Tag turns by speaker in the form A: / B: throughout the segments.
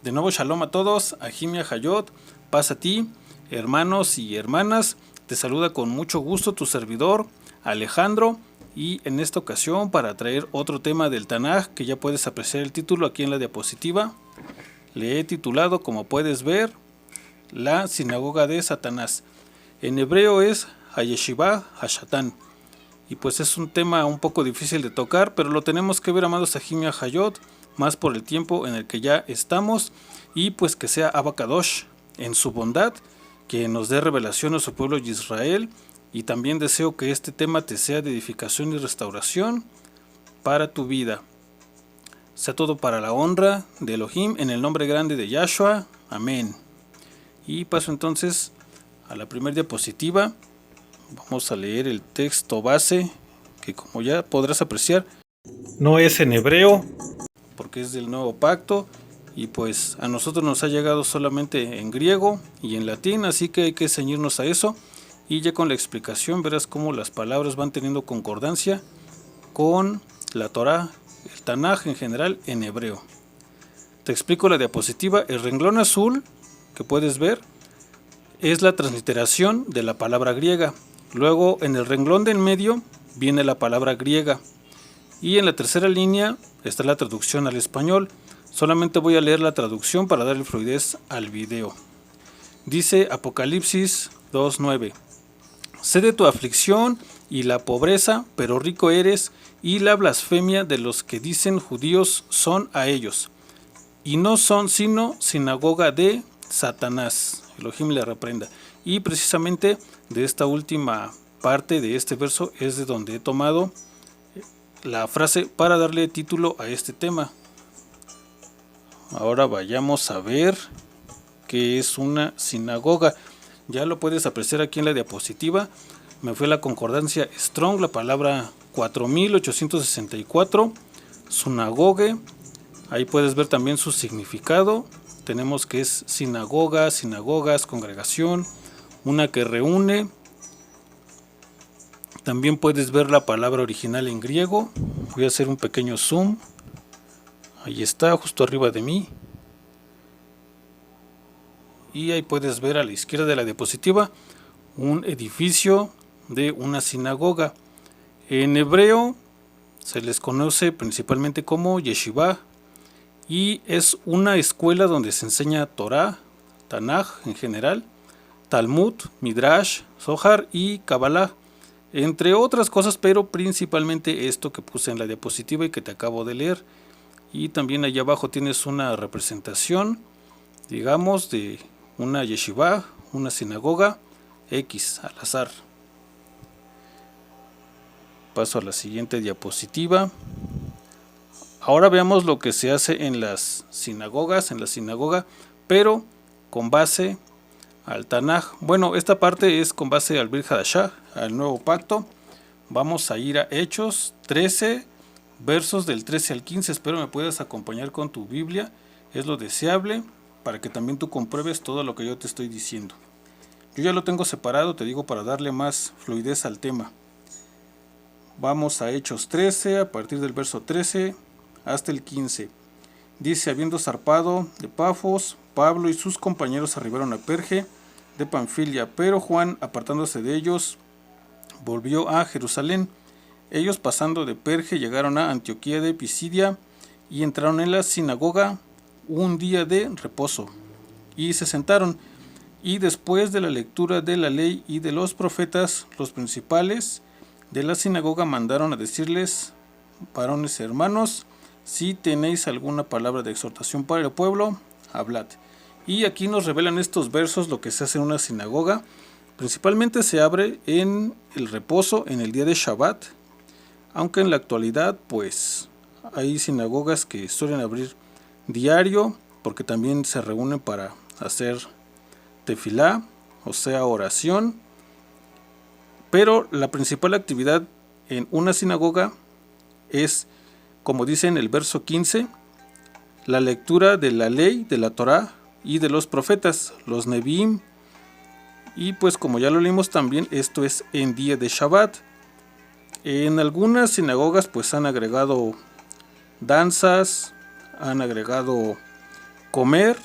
A: De nuevo shalom a todos, Ajimia Hayot, paz a ti, hermanos y hermanas, te saluda con mucho gusto tu servidor Alejandro, y en esta ocasión para traer otro tema del Tanaj, que ya puedes apreciar el título aquí en la diapositiva. Le he titulado, como puedes ver, la sinagoga de Satanás. En hebreo es Hayeshiva Hashatan, y pues es un tema un poco difícil de tocar, pero lo tenemos que ver, amados Ajimia Hayot, más por el tiempo en el que ya estamos, y pues que sea Abacadosh en su bondad, que nos dé revelación a su pueblo de Israel, y también deseo que este tema te sea de edificación y restauración para tu vida. Sea todo para la honra de Elohim, en el nombre grande de Yahshua, amén. Y paso entonces a la primera diapositiva. Vamos a leer el texto base, que como ya podrás apreciar, no es en hebreo, porque es del nuevo pacto, y pues a nosotros nos ha llegado solamente en griego y en latín, así que hay que ceñirnos a eso, y ya con la explicación verás cómo las palabras van teniendo concordancia con la Torá, el Tanaj en general, en hebreo. Te explico la diapositiva. El renglón azul que puedes ver es la transliteración de la palabra griega. Luego en el renglón del medio viene la palabra griega, y en la tercera línea está la traducción al español. Solamente voy a leer la traducción para darle fluidez al video. Dice Apocalipsis 2:9: sé de tu aflicción y la pobreza, pero rico eres, y la blasfemia de los que dicen judíos son a ellos, y no son sino sinagoga de Satanás. Elohim le reprenda. Y precisamente de esta última parte de este verso es de donde he tomado la frase para darle título a este tema. Ahora vayamos a ver qué es una sinagoga. Ya lo puedes apreciar aquí en la diapositiva. Me fue la concordancia Strong, la palabra 4864, sinagoge. Ahí puedes ver también su significado. Tenemos que es sinagoga, sinagogas, congregación, una que reúne. También puedes ver la palabra original en griego. Voy a hacer un pequeño zoom. Ahí está, justo arriba de mí. Y ahí puedes ver a la izquierda de la diapositiva un edificio de una sinagoga. En hebreo se les conoce principalmente como yeshiva, y es una escuela donde se enseña Torah, Tanaj en general, Talmud, Midrash, Zohar y Kabbalah, entre otras cosas, pero principalmente esto que puse en la diapositiva y que te acabo de leer. Y también allá abajo tienes una representación, digamos, de una yeshiva, una sinagoga X al azar. Paso a la siguiente diapositiva. Ahora veamos lo que se hace en las sinagogas, en la sinagoga, pero con base al Tanaj. Bueno, esta parte es con base al Brit Hadashah, al nuevo pacto. Vamos a ir a Hechos 13, versos del 13 al 15. Espero me puedas acompañar con tu Biblia. Es lo deseable para que también tú compruebes todo lo que yo te estoy diciendo. Yo ya lo tengo separado, te digo, para darle más fluidez al tema. Vamos a Hechos 13, a partir del verso 13 hasta el 15. Dice: habiendo zarpado de Pafos, Pablo y sus compañeros arribaron a Perge de Panfilia, pero Juan, apartándose de ellos, volvió a Jerusalén. Ellos, pasando de Perge, llegaron a Antioquía de Pisidia y entraron en la sinagoga un día de reposo, y se sentaron. Y después de la lectura de la ley y de los profetas, los principales de la sinagoga mandaron a decirles: varones hermanos, si tenéis alguna palabra de exhortación para el pueblo, hablad. Y aquí nos revelan estos versos lo que se hace en una sinagoga. Principalmente se abre en el reposo, en el día de Shabbat, aunque en la actualidad pues hay sinagogas que suelen abrir diario, porque también se reúnen para hacer tefilá, o sea, oración. Pero la principal actividad en una sinagoga es, como dice en el verso 15, la lectura de la ley, de la Torá y de los profetas, los Neviim. Y pues como ya lo leímos también, esto es en día de Shabbat. En algunas sinagogas pues han agregado danzas, han agregado comer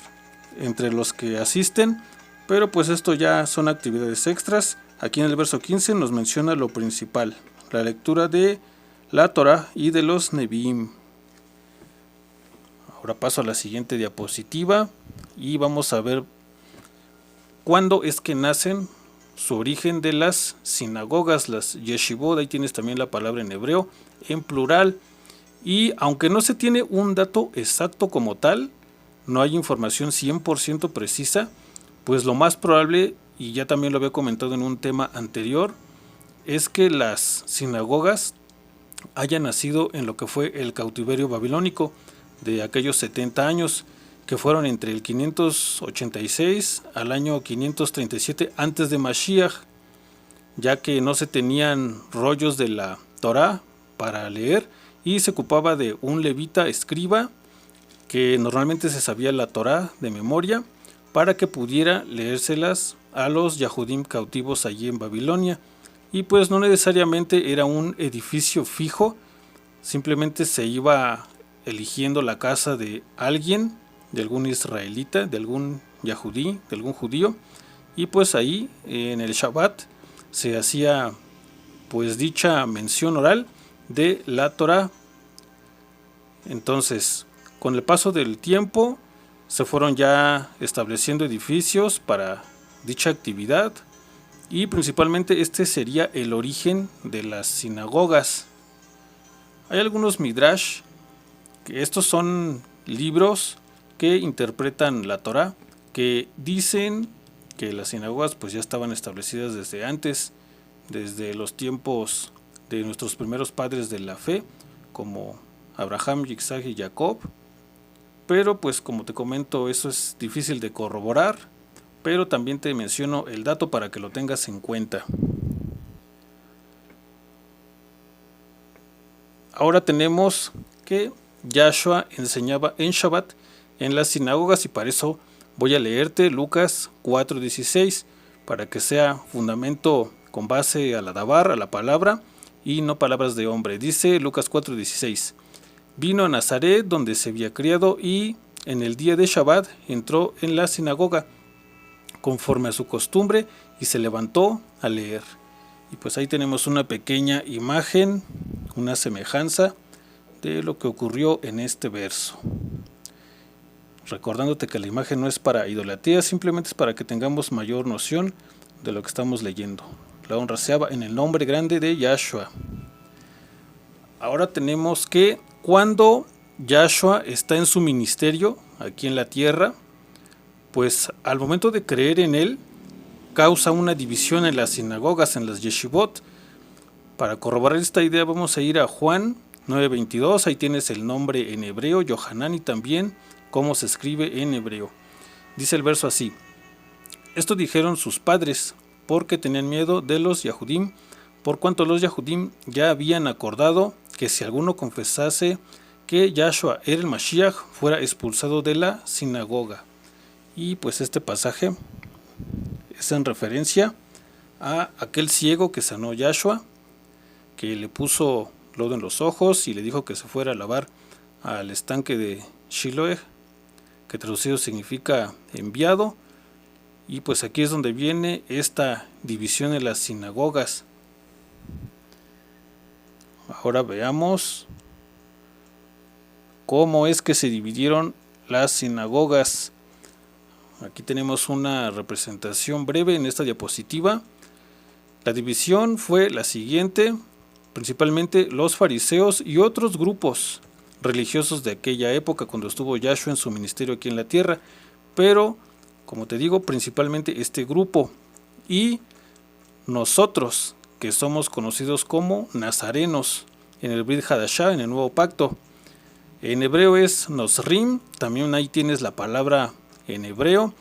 A: entre los que asisten, pero pues esto ya son actividades extras. Aquí en el verso 15 nos menciona lo principal, la lectura de la Torá y de los Neviim. Ahora paso a la siguiente diapositiva y vamos a ver cuándo es que nacen, su origen de las sinagogas, las yeshivot. Ahí tienes también la palabra en hebreo, en plural. Y aunque no se tiene un dato exacto como tal, no hay información 100% precisa, pues lo más probable, y ya también lo había comentado en un tema anterior, es que las sinagogas hayan nacido en lo que fue el cautiverio babilónico de aquellos 70 años, que fueron entre el 586 al año 537 antes de Mashiach, ya que no se tenían rollos de la Torá para leer y se ocupaba de un levita escriba que normalmente se sabía la Torá de memoria para que pudiera leérselas a los Yahudim cautivos allí en Babilonia. Y pues no necesariamente era un edificio fijo, simplemente se iba eligiendo la casa de alguien, de algún israelita, de algún yahudí, de algún judío, y pues ahí en el Shabbat se hacía pues dicha mención oral de la Torá. Entonces, con el paso del tiempo se fueron ya estableciendo edificios para dicha actividad, y principalmente este sería el origen de las sinagogas. Hay algunos midrash, que estos son libros que interpretan la Torá, que dicen que las sinagogas pues ya estaban establecidas desde antes, desde los tiempos de nuestros primeros padres de la fe, como Abraham, Isaac y Jacob. Pero pues como te comento, eso es difícil de corroborar, pero también te menciono el dato para que lo tengas en cuenta. Ahora tenemos que Yahshua enseñaba en Shabbat en las sinagogas, y para eso voy a leerte Lucas 4:16 para que sea fundamento con base a la dabar, a la palabra, y no palabras de hombre. Dice Lucas 4:16: vino a Nazaret donde se había criado, y en el día de Shabbat entró en la sinagoga conforme a su costumbre y se levantó a leer. Y pues ahí tenemos una pequeña imagen, una semejanza de lo que ocurrió en este verso. Recordándote que la imagen no es para idolatría, simplemente es para que tengamos mayor noción de lo que estamos leyendo. La honra sea en el nombre grande de Yahshua. Ahora tenemos que cuando Yahshua está en su ministerio aquí en la tierra, pues al momento de creer en él, causa una división en las sinagogas, en las yeshivot. Para corroborar esta idea vamos a ir a Juan 9:22, ahí tienes el nombre en hebreo, Yohanan, y también cómo se escribe en hebreo. Dice el verso así: esto dijeron sus padres, porque tenían miedo de los Yahudim, por cuanto los Yahudim ya habían acordado que si alguno confesase que Yahshua era el Mashiach, fuera expulsado de la sinagoga. Y pues este pasaje es en referencia a aquel ciego que sanó Yahshua, que le puso lodo en los ojos y le dijo que se fuera a lavar al estanque de Shiloh, que traducido significa enviado. Y pues aquí es donde viene esta división en las sinagogas. Ahora veamos cómo es que se dividieron las sinagogas. Aquí tenemos una representación breve en esta diapositiva. La división fue la siguiente: principalmente los fariseos y otros grupos religiosos de aquella época cuando estuvo Yahshua en su ministerio aquí en la tierra, pero como te digo, principalmente este grupo, y nosotros que somos conocidos como nazarenos en el Brit Hadashah, en el Nuevo Pacto. En hebreo es Nosrim, también ahí tienes la palabra en hebreo,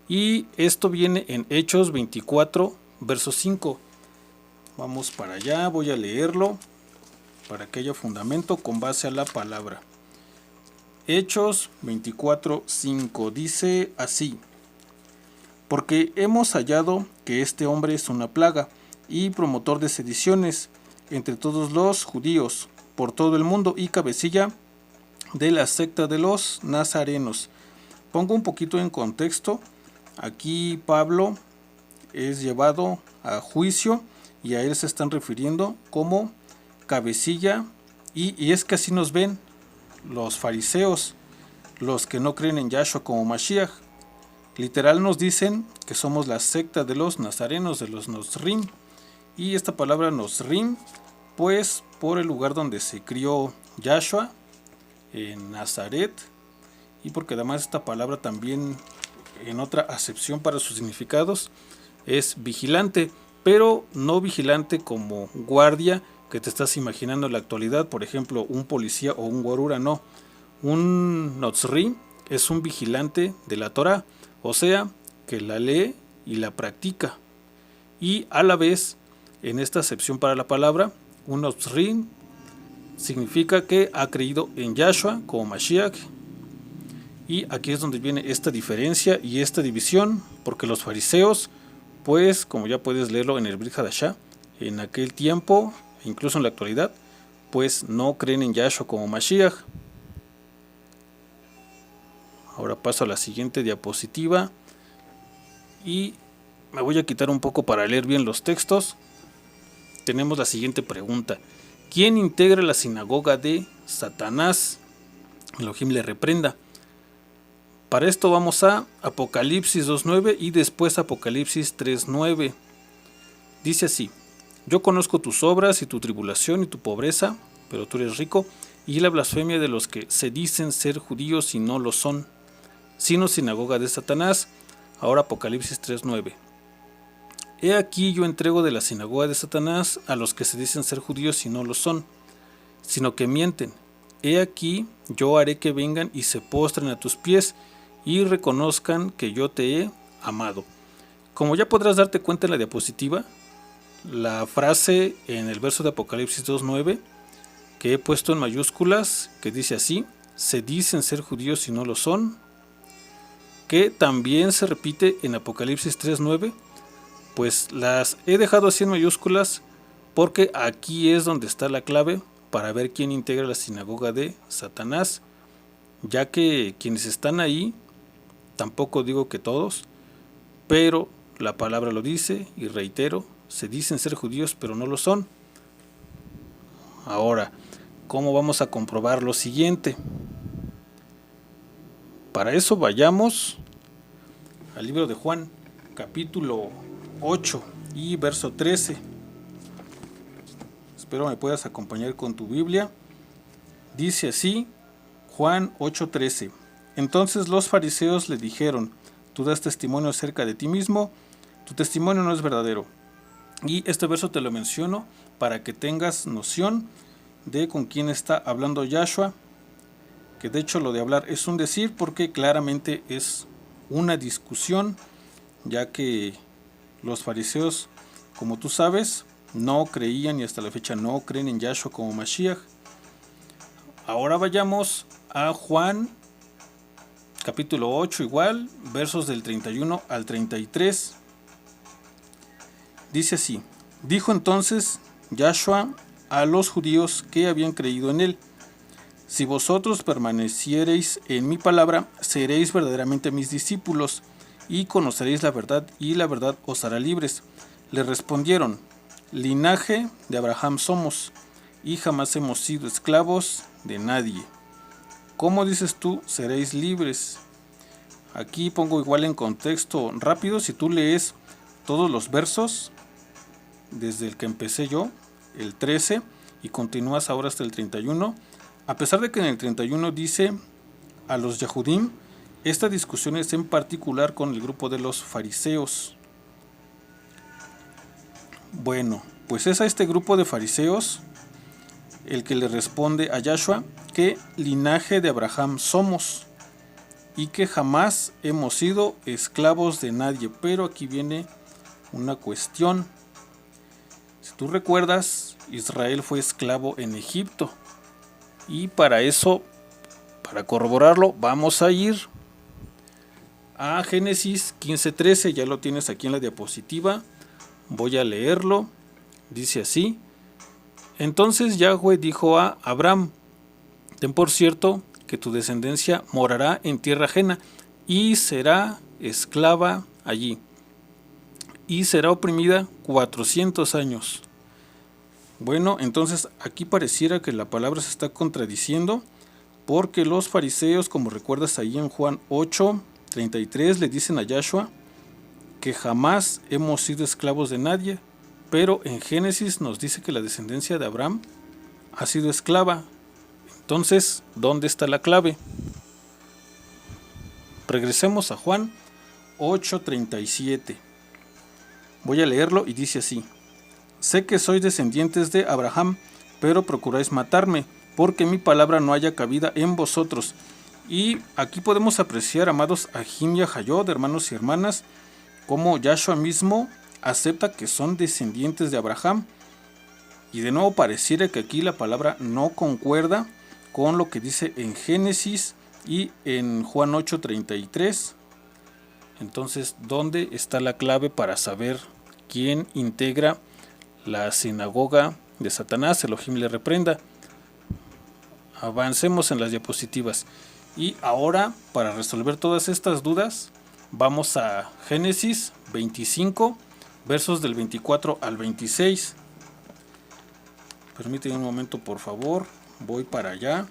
A: y esto viene en Hechos 24, verso 5. Vamos para allá, voy a leerlo para que haya fundamento con base a la palabra. Hechos 24, 5 dice así: porque hemos hallado que este hombre es una plaga y promotor de sediciones entre todos los judíos por todo el mundo, y cabecilla de la secta de los nazarenos, Pongo un poquito en contexto. Aquí Pablo es llevado a juicio y a él se están refiriendo como cabecilla, y es que así nos ven los fariseos, los que no creen en Yahshua como Mashiach. Literal nos dicen que somos la secta de los nazarenos, de los Nosrim. Y esta palabra Nosrim, pues por el lugar donde se crió Yahshua, en Nazaret, y porque además esta palabra también en otra acepción para sus significados es vigilante, pero no vigilante como guardia que te estás imaginando en la actualidad, por ejemplo un policía o un guarura, no. Un Nosri es un vigilante de la Torah, o sea, que la lee y la practica. Y a la vez, en esta acepción para la palabra, un Nosri significa que ha creído en Yahshua como Mashiach. Y aquí es donde viene esta diferencia y esta división, porque los fariseos, pues como ya puedes leerlo en el Brit Hadashah, en aquel tiempo, incluso en la actualidad, pues no creen en Yahshua como Mashiach. Ahora paso a la siguiente diapositiva y me voy a quitar un poco para leer bien los textos. Tenemos la siguiente pregunta: ¿quién integra la sinagoga de Satanás? Elohim le reprenda. Para esto vamos a Apocalipsis 2.9 y después Apocalipsis 3.9. Dice así: yo conozco tus obras y tu tribulación y tu pobreza, pero tú eres rico, y la blasfemia de los que se dicen ser judíos y no lo son, sino sinagoga de Satanás. Ahora Apocalipsis 3.9. He aquí yo entrego de la sinagoga de Satanás a los que se dicen ser judíos y no lo son, sino que mienten. He aquí yo haré que vengan y se postren a tus pies y reconozcan que yo te he amado. Como ya podrás darte cuenta en la diapositiva, la frase en el verso de Apocalipsis 2.9 que he puesto en mayúsculas, que dice así: se dicen ser judíos y no lo son, que también se repite en Apocalipsis 3.9, pues las he dejado así en mayúsculas porque aquí es donde está la clave para ver quién integra la sinagoga de Satanás, ya que quienes están ahí, tampoco digo que todos, pero la palabra lo dice y reitero, se dicen ser judíos pero no lo son. Ahora, ¿cómo vamos a comprobar lo siguiente? Para eso vayamos al libro de Juan, capítulo 8 y verso 13. Espero me puedas acompañar con tu Biblia. Dice así, Juan 8:13. Entonces los fariseos le dijeron: tú das testimonio acerca de ti mismo, tu testimonio no es verdadero. Y este verso te lo menciono para que tengas noción de con quién está hablando Yahshua, que de hecho lo de hablar es un decir porque claramente es una discusión, ya que los fariseos, como tú sabes, no creían y hasta la fecha no creen en Yahshua como Mashiach. Ahora vayamos a Juan capítulo 8 igual, versos del 31 al 33. Dice así: dijo entonces Yahshua a los judíos que habían creído en él: si vosotros permaneciereis en mi palabra, seréis verdaderamente mis discípulos, y conoceréis la verdad, y la verdad os hará libres. Le respondieron: linaje de Abraham somos, y jamás hemos sido esclavos de nadie. ¿Cómo dices tú, seréis libres? Aquí pongo igual en contexto rápido. Si tú lees todos los versos, desde el que empecé yo, el 13, y continúas ahora hasta el 31, a pesar de que en el 31 dice a los Yahudim, esta discusión es en particular con el grupo de los fariseos. Bueno, pues es a este grupo de fariseos el que le responde a Yahshua que linaje de Abraham somos y que jamás hemos sido esclavos de nadie. Pero aquí viene una cuestión. Si tú recuerdas, Israel fue esclavo en Egipto, y para eso, para corroborarlo, vamos a ir a Génesis 15:13. Ya lo tienes aquí en la diapositiva, voy a leerlo. Dice así: entonces Yahweh dijo a Abraham: ten por cierto que tu descendencia morará en tierra ajena, y será esclava allí, y será oprimida 400 años. Bueno, entonces aquí pareciera que la palabra se está contradiciendo, porque los fariseos, como recuerdas ahí en Juan 8:33, le dicen a Yahshua que jamás hemos sido esclavos de nadie, pero en Génesis nos dice que la descendencia de Abraham ha sido esclava. Entonces, ¿dónde está la clave? Regresemos a Juan 8:37. Voy a leerlo y dice así: sé que sois descendientes de Abraham, pero procuráis matarme, porque mi palabra no haya cabida en vosotros. Y aquí podemos apreciar, amados Ahim y Ahayot, hermanos y hermanas, cómo Yahshua mismo acepta que son descendientes de Abraham. Y de nuevo pareciera que aquí la palabra no concuerda con lo que dice en Génesis y en Juan 8:33. Entonces, ¿dónde está la clave para saber quién integra la sinagoga de Satanás? Elohim le reprenda. Avancemos en las diapositivas. Y ahora, para resolver todas estas dudas, vamos a Génesis 25, versos del 24 al 26. Permíteme un momento, por favor. Voy para allá.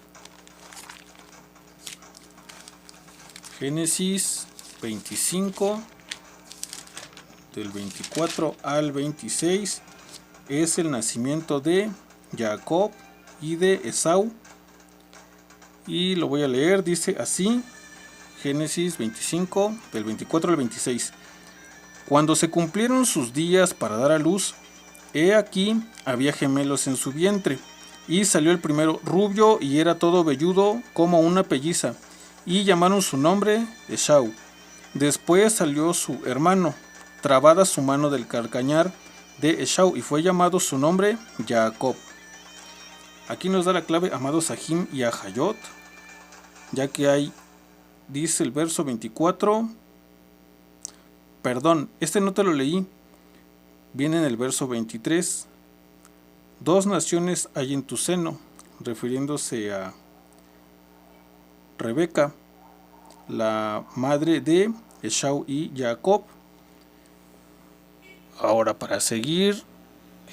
A: Génesis 25, del 24 al 26, es el nacimiento de Jacob y de Esau. Y lo voy a leer, dice así, Génesis 25, del 24 al 26. Cuando se cumplieron sus días para dar a luz, he aquí había gemelos en su vientre, y salió el primero rubio y era todo velludo como una pelliza, y llamaron su nombre Esau. Después salió su hermano, trabada su mano del calcañar de Esau, y fue llamado su nombre Jacob. Aquí nos da la clave, amados Ahim y Ahayot, ya que hay, dice el verso 24, perdón, este no te lo leí, viene en el verso 23, 2 naciones hay en tu seno, refiriéndose a Rebeca, la madre de Esau y Jacob. Ahora, para seguir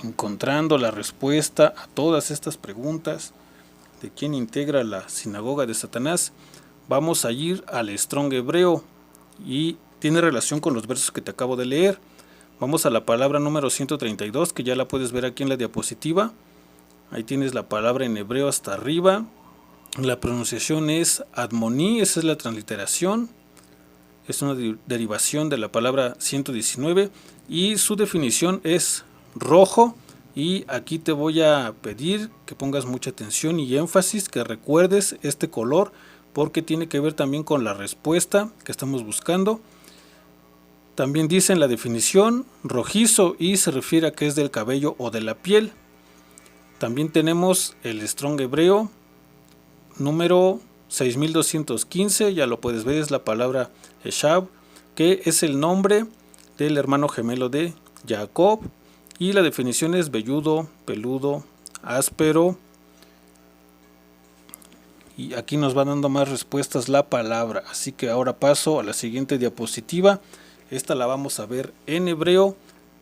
A: encontrando la respuesta a todas estas preguntas de quién integra la sinagoga de Satanás, vamos a ir al Strong hebreo y tiene relación con los versos que te acabo de leer. Vamos a la palabra número 132, que ya la puedes ver aquí en la diapositiva. Ahí tienes la palabra en hebreo hasta arriba. La pronunciación es Admoní, esa es la transliteración. Es una derivación de la palabra 119 y su definición es rojo. Y aquí te voy a pedir que pongas mucha atención y énfasis, que recuerdes este color, porque tiene que ver también con la respuesta que estamos buscando. También dice en la definición rojizo y se refiere a que es del cabello o de la piel. También tenemos el Strong hebreo número 6215, ya lo puedes ver, es la palabra Esau, que es el nombre del hermano gemelo de Jacob, y la definición es velludo, peludo, áspero. Y aquí nos va dando más respuestas la palabra, así que ahora paso a la siguiente diapositiva. Esta la vamos a ver en hebreo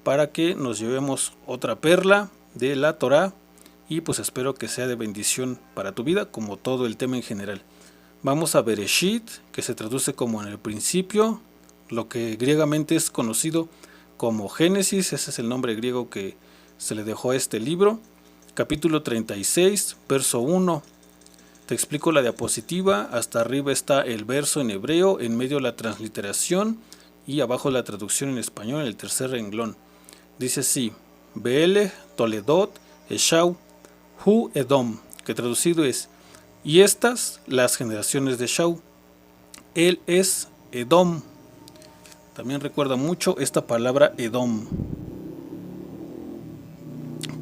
A: para que nos llevemos otra perla de la Torá, y pues espero que sea de bendición para tu vida, como todo el tema en general. Vamos a Bereshit, que se traduce como en el principio, lo que griegamente es conocido como Génesis, ese es el nombre griego que se le dejó a este libro. Capítulo 36, verso 1. Te explico la diapositiva. Hasta arriba está el verso en hebreo, en medio la transliteración y abajo la traducción en español en el tercer renglón. Dice así: Beele, Toledot, Esau, Hu Edom, que traducido es: y estas las generaciones de Esau. Él es Edom. También recuerda mucho esta palabra Edom.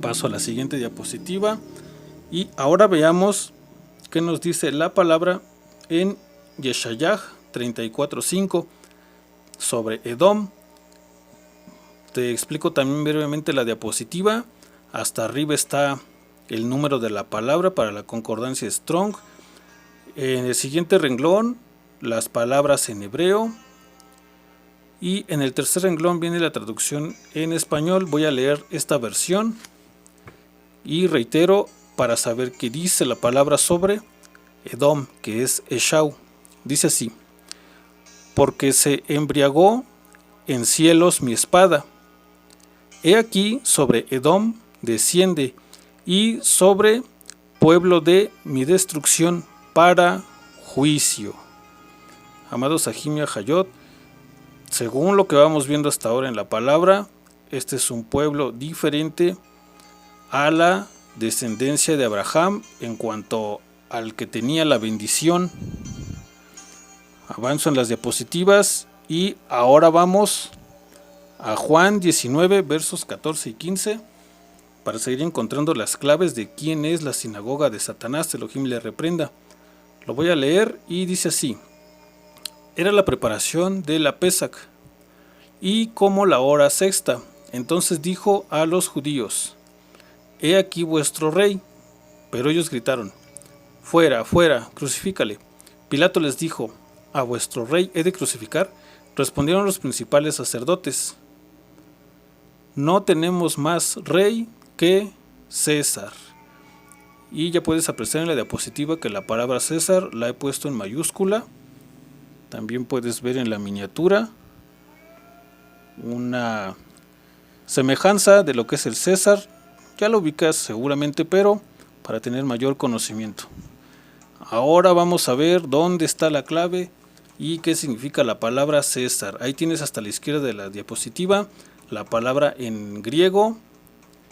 A: Paso a la siguiente diapositiva y ahora veamos qué nos dice la palabra en Yeshayah 34:5 sobre Edom. Te explico también brevemente la diapositiva. Hasta arriba está el número de la palabra para la concordancia Strong. En el siguiente renglón las palabras en hebreo. Y en el tercer renglón viene la traducción en español. Voy a leer esta versión y reitero para saber qué dice la palabra sobre Edom, que es Eshau. Dice así: porque se embriagó en cielos mi espada. He aquí sobre Edom desciende, y sobre pueblo de mi destrucción para juicio. Amados Ajimia Hayot, según lo que vamos viendo hasta ahora en la palabra, este es un pueblo diferente a la descendencia de Abraham en cuanto al que tenía la bendición. Avanzo en las diapositivas y ahora vamos a Juan 19 versos 14 y 15 para seguir encontrando las claves de quién es la sinagoga de Satanás. Elohim le reprenda. Lo voy a leer y dice así: era la preparación de la Pesach y como la hora sexta. Entonces dijo a los judíos: he aquí vuestro rey. Pero ellos gritaron: fuera, fuera, crucifícale. Pilato les dijo: ¿a vuestro rey he de crucificar? Respondieron los principales sacerdotes: no tenemos más rey que César. Y ya puedes apreciar en la diapositiva que la palabra César la he puesto en mayúscula. También puedes ver en la miniatura una semejanza de lo que es el César. Ya lo ubicas seguramente, pero para tener mayor conocimiento. Ahora vamos a ver dónde está la clave y qué significa la palabra César. Ahí tienes hasta la izquierda de la diapositiva la palabra en griego,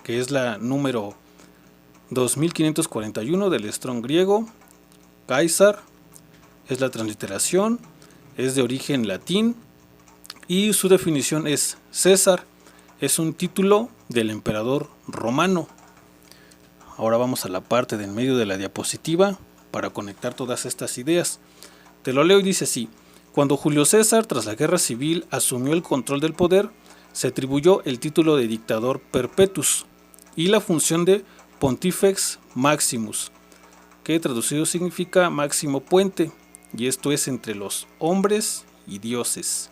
A: que es la número 2541 del Strong griego. Caesar es la transliteración, es de origen latín y su definición es: César es un título del emperador romano. Ahora vamos a la parte del medio de la diapositiva para conectar todas estas ideas. Te lo leo y dice así: cuando Julio César, tras la guerra civil, asumió el control del poder, se atribuyó el título de dictador perpetus y la función de Pontifex Maximus, que traducido significa máximo puente, y esto es entre los hombres y dioses,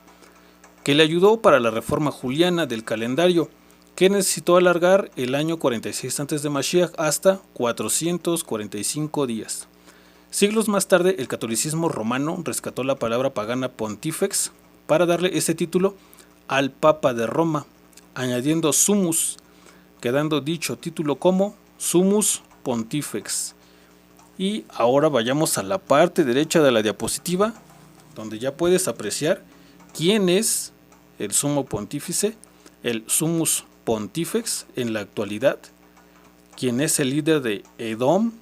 A: que le ayudó para la reforma juliana del calendario, que necesitó alargar el año 46 a.C. de Mashiach hasta 445 días. Siglos más tarde, el catolicismo romano rescató la palabra pagana pontifex para darle ese título al Papa de Roma, añadiendo sumus, quedando dicho título como sumus pontifex. Y ahora vayamos a la parte derecha de la diapositiva, donde ya puedes apreciar quién es el sumo pontífice, el sumus pontifex en la actualidad, quién es el líder de Edom.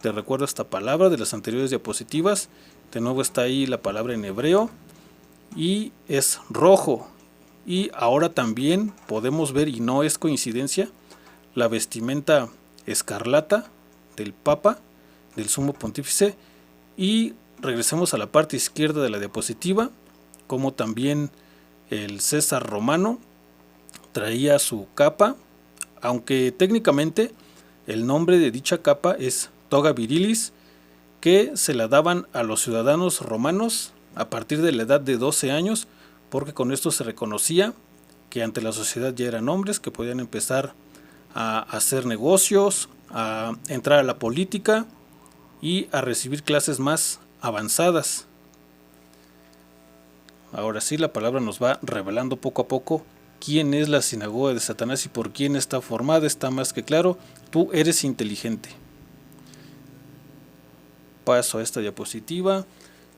A: Te recuerdo esta palabra de las anteriores diapositivas. De nuevo está ahí la palabra en hebreo y es rojo. Y ahora también podemos ver, y no es coincidencia, la vestimenta escarlata del Papa, del sumo pontífice. Y regresemos a la parte izquierda de la diapositiva, como también el César romano traía su capa, aunque técnicamente el nombre de dicha capa es toga virilis, que se la daban a los ciudadanos romanos a partir de la edad de 12 años, porque con esto se reconocía que ante la sociedad ya eran hombres que podían empezar a hacer negocios, a entrar a la política y a recibir clases más avanzadas. Ahora sí, la palabra nos va revelando poco a poco quién es la sinagoga de Satanás y por quién está formada. Está más que claro, tú eres inteligente. Paso a esta diapositiva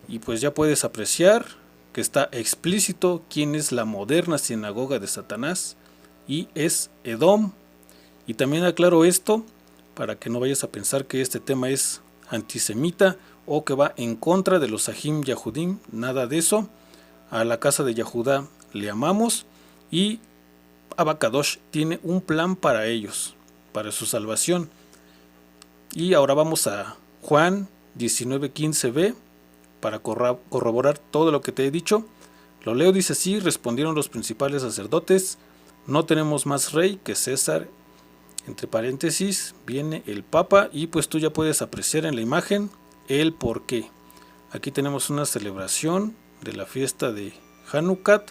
A: y pues ya puedes apreciar que está explícito quién es la moderna sinagoga de Satanás, y es Edom. Y también aclaro esto para que no vayas a pensar que este tema es antisemita o que va en contra de los Ahim Yahudim, nada de eso. A la casa de Yahudá le amamos y Abacadosh tiene un plan para ellos, para su salvación. Y ahora vamos a Juan 19:15b para corroborar todo lo que te he dicho. Lo leo, dice así: respondieron los principales sacerdotes: no tenemos más rey que César. Entre paréntesis viene el Papa y pues tú ya puedes apreciar en la imagen el por qué. Aquí tenemos una celebración de la fiesta de Hanukkah,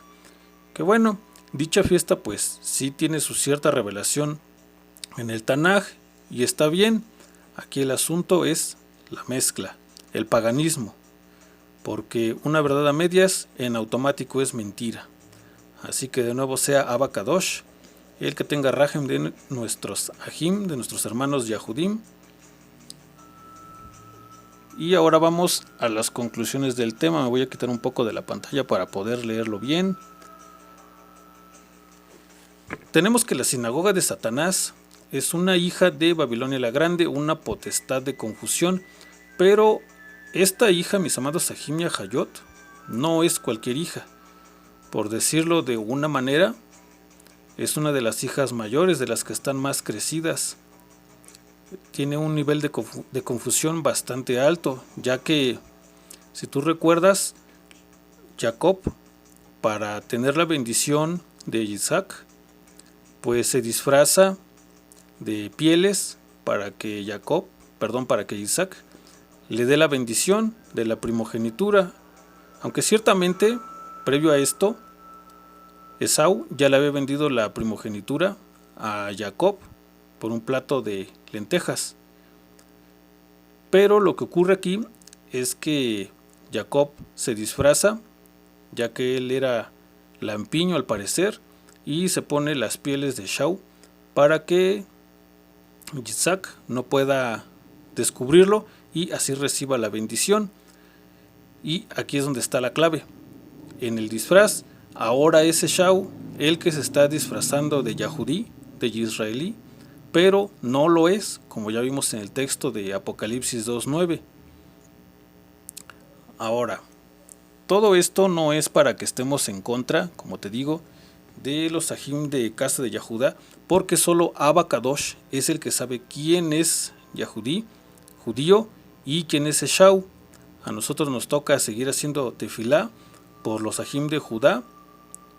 A: que bueno, dicha fiesta pues sí tiene su cierta revelación en el Tanaj y está bien. Aquí el asunto es la mezcla, el paganismo, porque una verdad a medias en automático es mentira. Así que de nuevo sea Abba Kadosh, el que tenga rajem de nuestros ajim, de nuestros hermanos Yahudim. Y ahora vamos a las conclusiones del tema. Me voy a quitar un poco de la pantalla para poder leerlo bien. Tenemos que la sinagoga de Satanás es una hija de Babilonia la Grande, una potestad de confusión, pero esta hija, mis amados Ajim y Hayot, no es cualquier hija. Por decirlo de una manera, es una de las hijas mayores, de las que están más crecidas. Tiene un nivel de confusión bastante alto, ya que, si tú recuerdas, Jacob, para tener la bendición de Isaac, pues se disfraza de pieles para que Isaac le dé la bendición de la primogenitura, aunque ciertamente, previo a esto, Esau ya le había vendido la primogenitura a Jacob por un plato de lentejas. Pero lo que ocurre aquí es que Jacob se disfraza, ya que él era lampiño al parecer, y se pone las pieles de Esau para que Isaac no pueda descubrirlo y así reciba la bendición. Y aquí es donde está la clave. En el disfraz, ahora es Esau el que se está disfrazando de Yahudí, de israelí, pero no lo es, como ya vimos en el texto de Apocalipsis 2:9. Ahora, todo esto no es para que estemos en contra, como te digo, de los ajim de casa de Yahudá, porque solo Abba Kadosh es el que sabe quién es Yahudí, judío, y quién es Esau. A nosotros nos toca seguir haciendo tefilá por los ajim de Judá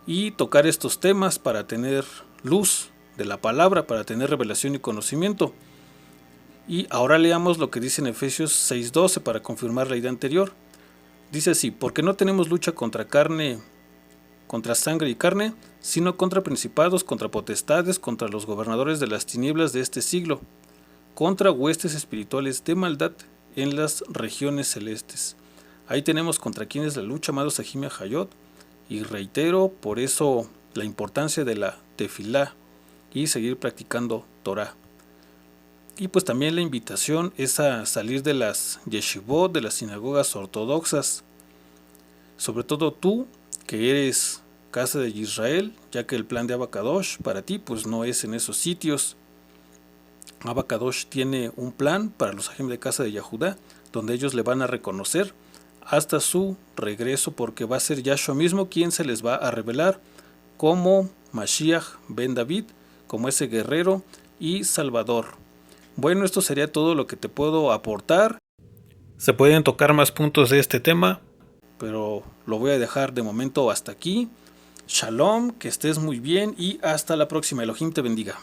A: y tocar estos temas para tener luz de la palabra, para tener revelación y conocimiento. Y ahora leamos lo que dice en Efesios 6:12 para confirmar la idea anterior. Dice así: porque no tenemos lucha contra sangre y carne, sino contra principados, contra potestades, contra los gobernadores de las tinieblas de este siglo, contra huestes espirituales de maldad en las regiones celestes. Ahí tenemos contra quién es la lucha, amados Ajim y Hayot, y reitero por eso la importancia de la tefilá y seguir practicando Torah. Y pues también la invitación es a salir de las yeshivot, de las sinagogas ortodoxas, sobre todo tú que eres casa de Israel, ya que el plan de Abba Kadosh para ti pues no es en esos sitios. Abba Kadosh tiene un plan para los ajim de casa de Yahudá, donde ellos le van a reconocer hasta su regreso, porque va a ser Yahshua mismo quien se les va a revelar como Mashiach ben David, como ese guerrero y salvador. Bueno, esto sería todo lo que te puedo aportar. Se pueden tocar más puntos de este tema, pero lo voy a dejar de momento hasta aquí. Shalom, que estés muy bien y hasta la próxima. Elohim te bendiga.